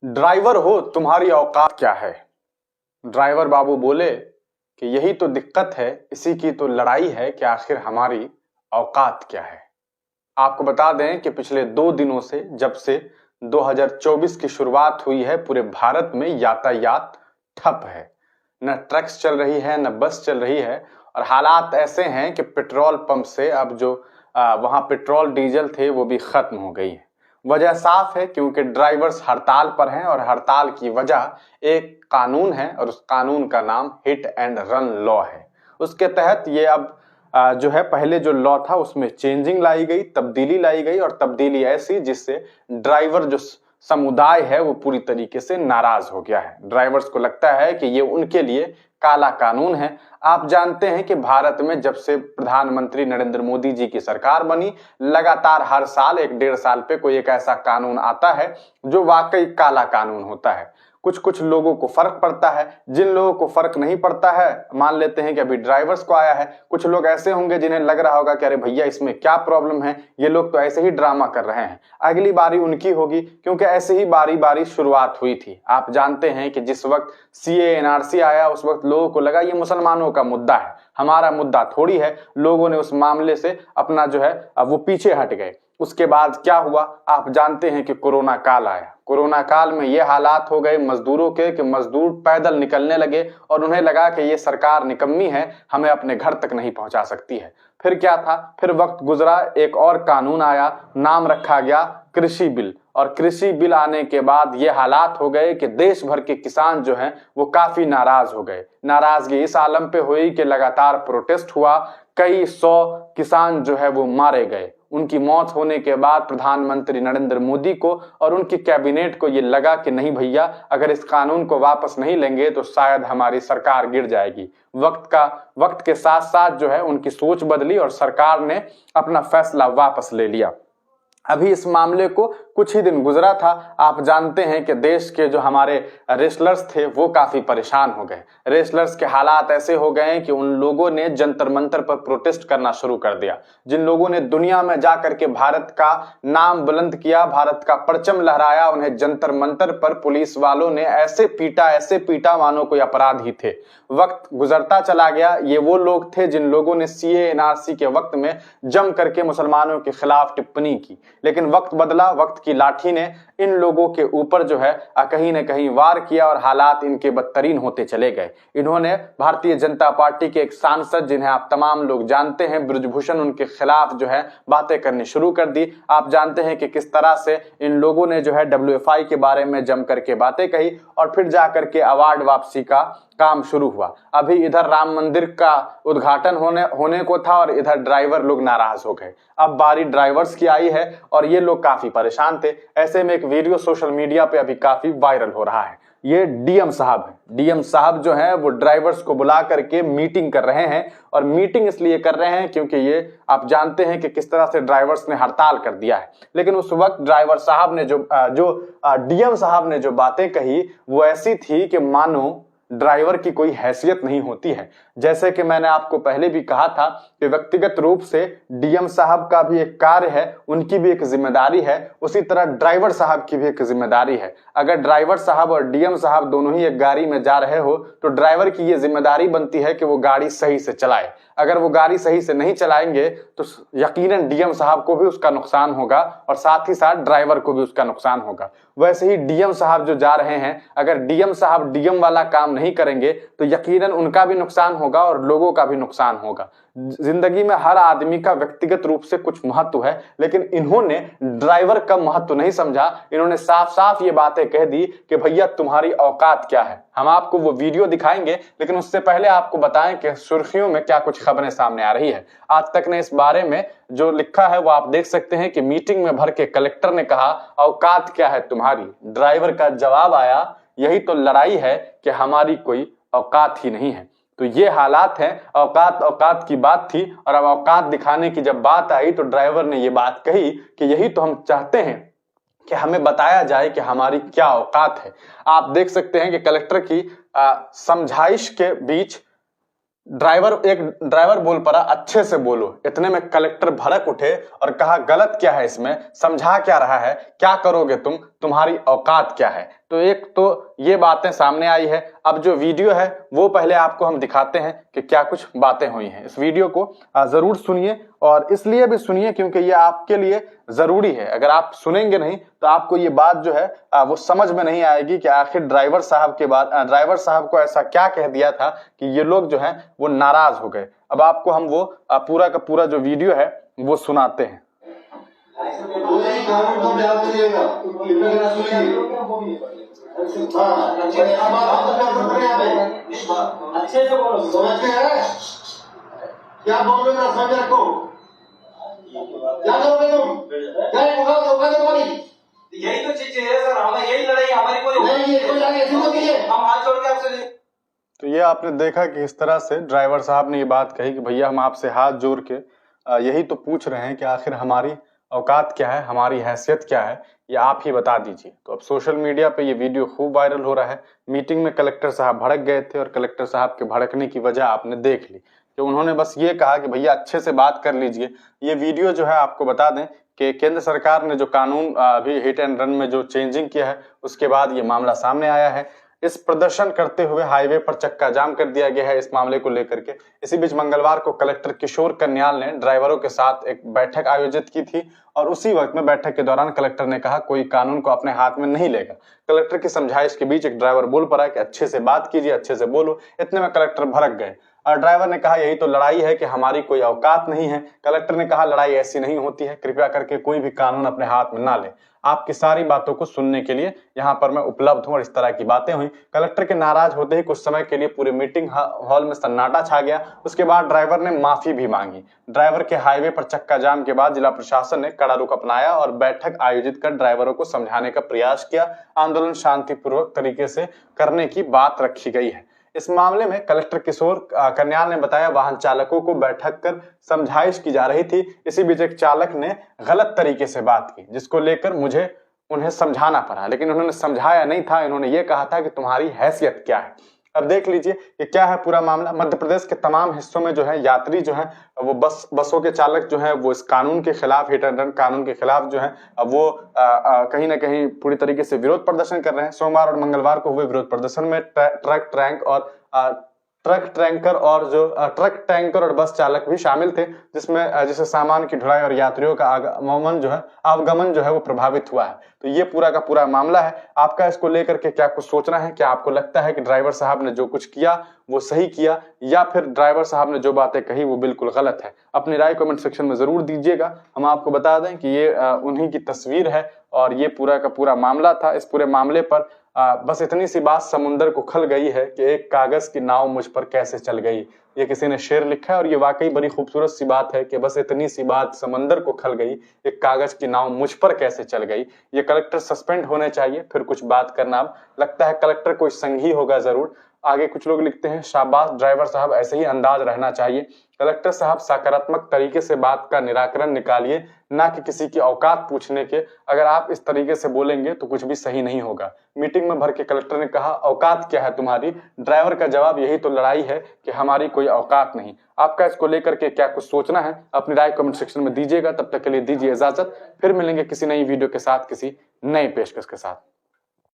Driver हो तुम्हारी औकात क्या है। ड्राइवर बाबू बोले कि यही तो दिक्कत है, इसी की तो लड़ाई है कि आखिर हमारी औकात क्या है। आपको बता दें कि पिछले 2 दिनों से, जब से 2024 की शुरुआत हुई है, पूरे भारत में यातायात ठप है। न ट्रक्स चल रही है, न बस चल रही है। और हालात ऐसे हैं कि पेट्रोल पंप से अब जो वहां पेट्रोल डीजल थे वो भी खत्म हो गई है। वजह साफ है, क्योंकि ड्राइवर्स हड़ताल पर हैं और हड़ताल की वजह एक कानून है और उस कानून का नाम हिट एंड रन लॉ है। उसके तहत ये अब जो है, पहले जो लॉ था उसमें चेंजिंग लाई गई, तब्दीली लाई गई, और तब्दीली ऐसी जिससे ड्राइवर जो समुदाय है वो पूरी तरीके से नाराज हो गया है। ड्राइवर्स को लगता है कि ये उनके लिए काला कानून है। आप जानते हैं कि भारत में जब से प्रधानमंत्री नरेंद्र मोदी जी की सरकार बनी, लगातार हर साल 1-1.5 साल पे कोई एक ऐसा कानून आता है जो वाकई काला कानून होता है। कुछ कुछ लोगों को फर्क पड़ता है, जिन लोगों को फर्क नहीं पड़ता है, मान लेते हैं कि अभी ड्राइवर्स को आया है। कुछ लोग ऐसे होंगे जिन्हें लग रहा होगा कि अरे भैया इसमें क्या प्रॉब्लम है, ये लोग तो ऐसे ही ड्रामा कर रहे हैं। अगली बारी उनकी होगी, क्योंकि ऐसे ही बारी बारी शुरुआत हुई थी। आप जानते हैं कि जिस वक्त सीए एनआरसी आया उस वक्त लोगों को लगा ये मुसलमानों का मुद्दा है, हमारा मुद्दा थोड़ी है। लोगों ने उस मामले से अपना जो है अब वो पीछे हट गए। उसके बाद क्या हुआ, आप जानते हैं कि कोरोना काल आया। कोरोना काल में ये हालात हो गए मजदूरों के कि मजदूर पैदल निकलने लगे और उन्हें लगा कि ये सरकार निकम्मी है, हमें अपने घर तक नहीं पहुंचा सकती है। फिर क्या था, फिर वक्त गुजरा, एक और कानून आया, नाम रखा गया कृषि बिल। और कृषि बिल आने के बाद ये हालात हो गए कि देश भर के किसान जो हैं वो काफी नाराज हो गए। नाराजगी इस आलम पे हुई कि लगातार प्रोटेस्ट हुआ, कई 100 किसान जो है वो मारे गए। उनकी मौत होने के बाद प्रधानमंत्री नरेंद्र मोदी को और उनकी कैबिनेट को ये लगा कि नहीं भैया, अगर इस कानून को वापस नहीं लेंगे तो शायद हमारी सरकार गिर जाएगी। वक्त के साथ साथ जो है उनकी सोच बदली और सरकार ने अपना फैसला वापस ले लिया। अभी इस मामले को कुछ ही दिन गुजरा था, आप जानते हैं कि देश के जो हमारे रेसलर्स थे वो काफी परेशान हो गए। रेसलर्स के हालात ऐसे हो गए कि उन लोगों ने जंतर मंतर पर प्रोटेस्ट करना शुरू कर दिया। जिन लोगों ने दुनिया में जाकर के भारत का नाम बुलंद किया, भारत का परचम लहराया, उन्हें जंतर मंतर पर पुलिस वालों ने ऐसे पीटा मानो कोई अपराधी थे। वक्त गुजरता चला गया। ये वो लोग थे जिन लोगों ने सीए एनआरसी के वक्त में जम करके मुसलमानों के खिलाफ टिप्पणी की, लेकिन वक्त बदला, वक्त की लाठी ने इन लोगों के ऊपर जो है कहीं न कहीं वार किया और हालात इनके बदतरीन होते चले गए। इन्होंने भारतीय जनता पार्टी के एक सांसद, जिन्हें आप तमाम लोग जानते हैं, बृजभूषण, उनके खिलाफ जो है बातें करनी शुरू कर दी। आप जानते हैं कि किस तरह से इन लोगों ने जो है WFI के बारे में जम करके बातें कही और फिर जाकर के अवार्ड वापसी का काम शुरू हुआ। अभी इधर राम मंदिर का उद्घाटन होने को था और इधर ड्राइवर लोग नाराज हो गए। अब बारी ड्राइवर्स की आई है और ये लोग काफी परेशान थे। ऐसे में एक वीडियो सोशल मीडिया पे अभी काफी वायरल हो रहा है। ये डीएम साहब है। डीएम साहब जो है वो ड्राइवर्स को बुला करके मीटिंग कर रहे हैं, और मीटिंग इसलिए कर रहे हैं क्योंकि ये आप जानते हैं कि किस तरह से ड्राइवर्स ने हड़ताल कर दिया है। लेकिन उस वक्त ड्राइवर साहब ने जो डीएम साहब ने जो बातें कही वो ऐसी थी कि मानो ड्राइवर की कोई हैसियत नहीं होती है। जैसे कि मैंने आपको पहले भी कहा था कि व्यक्तिगत रूप से डीएम साहब का भी एक कार्य है, उनकी भी एक जिम्मेदारी है, उसी तरह ड्राइवर साहब की भी एक जिम्मेदारी है। अगर ड्राइवर साहब और डीएम साहब दोनों ही एक गाड़ी में जा रहे हो तो ड्राइवर की ये जिम्मेदारी बनती है कि वो गाड़ी सही से चलाए। अगर वो गाड़ी सही से नहीं चलाएंगे तो यकीनन डीएम साहब को भी उसका नुकसान होगा और साथ ही साथ ड्राइवर को भी उसका नुकसान होगा। वैसे ही डीएम साहब जो जा रहे हैं, अगर डीएम साहब डीएम वाला काम नहीं करेंगे तो यकीनन उनका भी नुकसान होगा और लोगों का भी नुकसान होगा। जिंदगी में हर आदमी का व्यक्तिगत रूप से कुछ महत्व है, लेकिन इन्होंने ड्राइवर का महत्व नहीं समझा। इन्होंने साफ साफ ये बातें कह दी कि भैया तुम्हारी औकात क्या है। हम आपको वो वीडियो दिखाएंगे, लेकिन उससे पहले आपको बताएं कि सुर्खियों में क्या कुछ खबरें सामने आ रही है। आज तक ने इस बारे में जो लिखा है वो आप देख सकते हैं कि मीटिंग में भर के कलेक्टर ने कहा औकात क्या है तुम्हारी। ड्राइवर का जवाब आया यही तो लड़ाई है कि हमारी कोई औकात ही नहीं है। तो ये हालात हैं। औकात की बात थी और अब औकात दिखाने की जब बात आई तो ड्राइवर ने ये बात कही कि यही तो हम चाहते हैं कि हमें बताया जाए कि हमारी क्या औकात है। आप देख सकते हैं कि कलेक्टर की समझाइश के बीच एक ड्राइवर बोल पड़ा अच्छे से बोलो। इतने में कलेक्टर भड़क उठे और कहा गलत क्या है इसमें, समझा क्या रहा है, क्या करोगे तुम, तुम्हारी औकात क्या है। तो एक तो ये बातें सामने आई है। अब जो वीडियो है वो पहले आपको हम दिखाते हैं कि क्या कुछ बातें हुई हैं। इस वीडियो को जरूर सुनिए, और इसलिए भी सुनिए क्योंकि ये आपके लिए जरूरी है। अगर आप सुनेंगे नहीं तो आपको ये बात जो है वो समझ में नहीं आएगी कि आखिर ड्राइवर साहब को ऐसा क्या कह दिया था कि ये लोग जो है वो नाराज हो गए। अब आपको हम वो पूरा का पूरा जो वीडियो है वो सुनाते हैं। अच्छे से बोलो, समझते हैं क्या बोल रहे हो? समझ रखो, क्या करोगे तुम? क्या होगा तुम्हारी? यही तो चीज है सर, हमें यही लड़ाई हमारी कोई हम हाथ छोड़ के आपसे। तो ये आपने देखा कि इस तरह से ड्राइवर साहब ने ये बात कही कि भैया हम आपसे हाथ जोड़ के यही तो पूछ रहे हैं कि आखिर हमारी औकात क्या है, हमारी हैसियत क्या है, ये आप ही बता दीजिए। तो अब सोशल मीडिया पे ये वीडियो खूब वायरल हो रहा है। मीटिंग में कलेक्टर साहब भड़क गए थे और कलेक्टर साहब के भड़कने की वजह आपने देख ली कि उन्होंने बस ये कहा कि भैया अच्छे से बात कर लीजिए। ये वीडियो जो है आपको बता दें कि केंद्र सरकार ने जो कानून अभी हिट एंड रन में जो चेंजिंग किया है उसके बाद ये मामला सामने आया है। इस प्रदर्शन करते हुए हाईवे पर चक्का जाम कर दिया गया है इस मामले को लेकर के। इसी बीच मंगलवार को कलेक्टर किशोर कन्याल ने ड्राइवरों के साथ एक बैठक आयोजित की थी और उसी वक्त में बैठक के दौरान कलेक्टर ने कहा कोई कानून को अपने हाथ में नहीं लेगा। कलेक्टर की समझाइश के बीच एक ड्राइवर बोल पड़ा कि अच्छे से बात कीजिए, अच्छे से बोलो। इतने में कलेक्टर भड़क गए और ड्राइवर ने कहा यही तो लड़ाई है कि हमारी कोई औकात नहीं है। कलेक्टर ने कहा लड़ाई ऐसी नहीं होती है, कृपया करके कोई भी कानून अपने हाथ में ना ले। आपकी सारी बातों को सुनने के लिए यहाँ पर मैं उपलब्ध हूँ। और इस तरह की बातें हुई। कलेक्टर के नाराज होते ही कुछ समय के लिए पूरे मीटिंग हॉल में सन्नाटा छा गया। उसके बाद ड्राइवर ने माफी भी मांगी। ड्राइवर के हाईवे पर चक्का जाम के बाद जिला प्रशासन ने कड़ा रुख अपनाया और बैठक आयोजित कर ड्राइवरों को समझाने का प्रयास किया। आंदोलन शांतिपूर्वक तरीके से करने की बात रखी गई है। इस मामले में कलेक्टर किशोर कन्याल ने बताया वाहन चालकों को बैठक कर समझाइश की जा रही थी। इसी बीच एक चालक ने गलत तरीके से बात की जिसको लेकर मुझे उन्हें समझाना पड़ा, लेकिन उन्होंने समझाया नहीं था। इन्होंने ये कहा था कि तुम्हारी हैसियत क्या है। अब देख लीजिए कि क्या है पूरा मामला। मध्य प्रदेश के तमाम हिस्सों में जो है यात्री जो है वो बसों के चालक जो है वो इस कानून के खिलाफ, हिट एंड रन कानून के खिलाफ जो है वो कहीं ना कहीं पूरी तरीके से विरोध प्रदर्शन कर रहे हैं। सोमवार और मंगलवार को हुए विरोध प्रदर्शन में ट्रक टैंकर और बस चालक भी शामिल थे, जिससे सामान की ढुलाई और यात्रियों का आवागमन जो है वो प्रभावित हुआ है। तो ये पूरा का पूरा मामला है। आपका इसको लेकर के क्या कुछ सोचना है? क्या आपको लगता है कि ड्राइवर साहब ने जो कुछ किया वो सही किया, या फिर ड्राइवर साहब ने जो बातें कही वो बिल्कुल गलत है? अपनी राय कमेंट सेक्शन में जरूर दीजिएगा। हम आपको बता दें कि ये उन्हीं की तस्वीर है और ये पूरा का पूरा मामला था। इस पूरे मामले पर बस इतनी सी बात समुंदर को खल गई है कि एक कागज की नाव मुझ पर कैसे चल गई। ये किसी ने शेर लिखा है और ये वाकई बड़ी खूबसूरत सी बात है कि बस इतनी सी बात समंदर को खल गई, एक कागज की नाव मुझ पर कैसे चल गई। ये कलेक्टर सस्पेंड होने चाहिए, फिर कुछ बात करना। अब लगता है कलेक्टर कोई संघी होगा जरूर। आगे कुछ लोग लिखते हैं शाबाश ड्राइवर साहब, ऐसे ही अंदाज रहना चाहिए। कलेक्टर साहब सकारात्मक तरीके से बात का निराकरण निकालिए, ना कि किसी की औकात पूछने के। अगर आप इस तरीके से बोलेंगे तो कुछ भी सही नहीं होगा। मीटिंग में भर के कलेक्टर ने कहा औकात क्या है तुम्हारी? ड्राइवर का जवाब यही तो लड़ाई है कि हमारी कोई औकात नहीं। आपका इसको लेकर के क्या कुछ सोचना है? अपनी राय कमेंट सेक्शन में दीजिएगा। तब तक के लिए दीजिए इजाजत, फिर मिलेंगे किसी नई वीडियो के साथ, किसी नई पेशकश के साथ।